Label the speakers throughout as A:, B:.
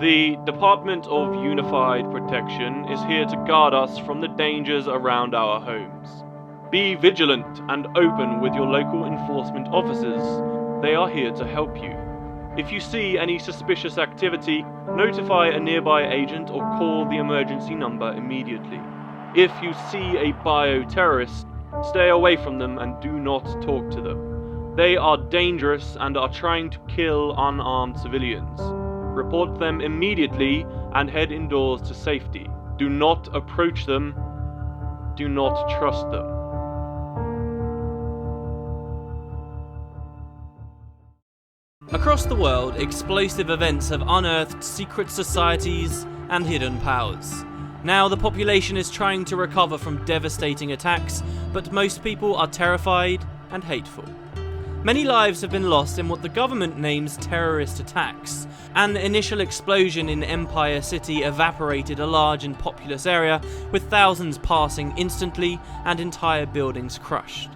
A: The Department of Unified Protection is here to guard us from the dangers around our homes. Be vigilant and open with your local enforcement officers. They are here to help you. If you see any suspicious activity, notify a nearby agent or call the emergency number immediately. If you see a bioterrorist, stay away from them and do not talk to them. They are dangerous and are trying to kill unarmed civilians. Report them immediately and head indoors to safety. Do not approach them. Do not trust them.
B: Across the world, explosive events have unearthed secret societies and hidden powers. Now the population is trying to recover from devastating attacks, but most people are terrified and hateful. Many lives have been lost in what the government names terrorist attacks. An initial explosion in Empire City evaporated a large and populous area, with thousands passing instantly and entire buildings crushed.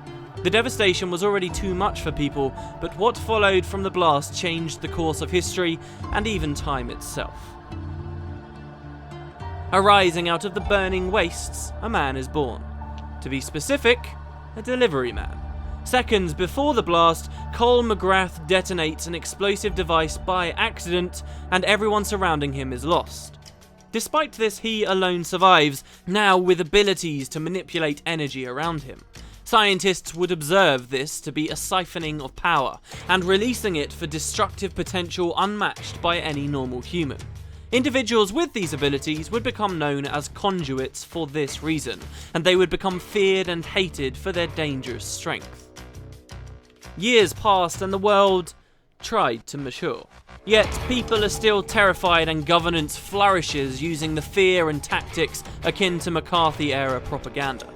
B: The devastation was already too much for people, but what followed from the blast changed the course of history and even time itself. Arising out of the burning wastes, a man is born. To be specific, a delivery man. Seconds before the blast, Cole McGrath detonates an explosive device by accident, and everyone surrounding him is lost. Despite this, he alone survives, now with abilities to manipulate energy around him. Scientists would observe this to be a siphoning of power, and releasing it for destructive potential unmatched by any normal human. Individuals with these abilities would become known as conduits for this reason, and they would become feared and hated for their dangerous strength. Years passed and the world tried to mature. Yet people are still terrified and governance flourishes using the fear and tactics akin to McCarthy-era propaganda.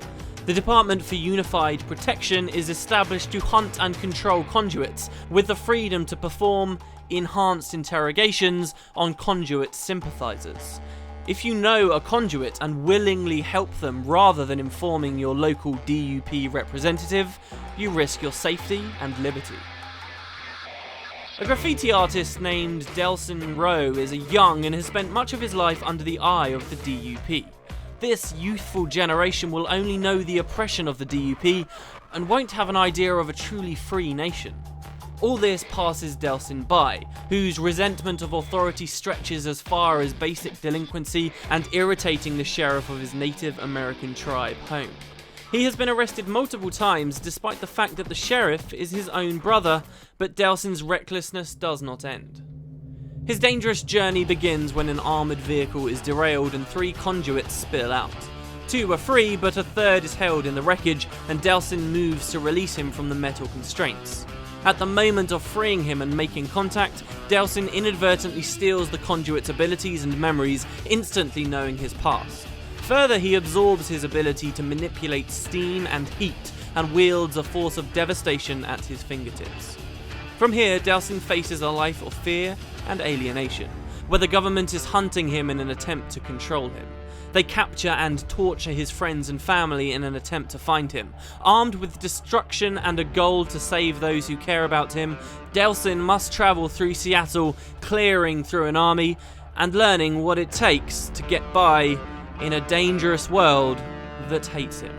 B: The Department for Unified Protection is established to hunt and control conduits, with the freedom to perform enhanced interrogations on conduit sympathizers. If you know a conduit and willingly help them rather than informing your local DUP representative, you risk your safety and liberty. A graffiti artist named Delson Rowe is a young and has spent much of his life under the eye of the DUP. This youthful generation will only know the oppression of the DUP and won't have an idea of a truly free nation. All this passes Delson by, whose resentment of authority stretches as far as basic delinquency and irritating the sheriff of his Native American tribe home. He has been arrested multiple times despite the fact that the sheriff is his own brother, but Delson's recklessness does not end. His dangerous journey begins when an armoured vehicle is derailed and 3 conduits spill out. 2 are free, but a third is held in the wreckage, and Delson moves to release him from the metal constraints. At the moment of freeing him and making contact, Delson inadvertently steals the conduit's abilities and memories, instantly knowing his past. Further, he absorbs his ability to manipulate steam and heat, and wields a force of devastation at his fingertips. From here, Delson faces a life of fear and alienation, where the government is hunting him in an attempt to control him. They capture and torture his friends and family in an attempt to find him. Armed with destruction and a goal to save those who care about him, Delson must travel through Seattle, clearing through an army, and learning what it takes to get by in a dangerous world that hates him.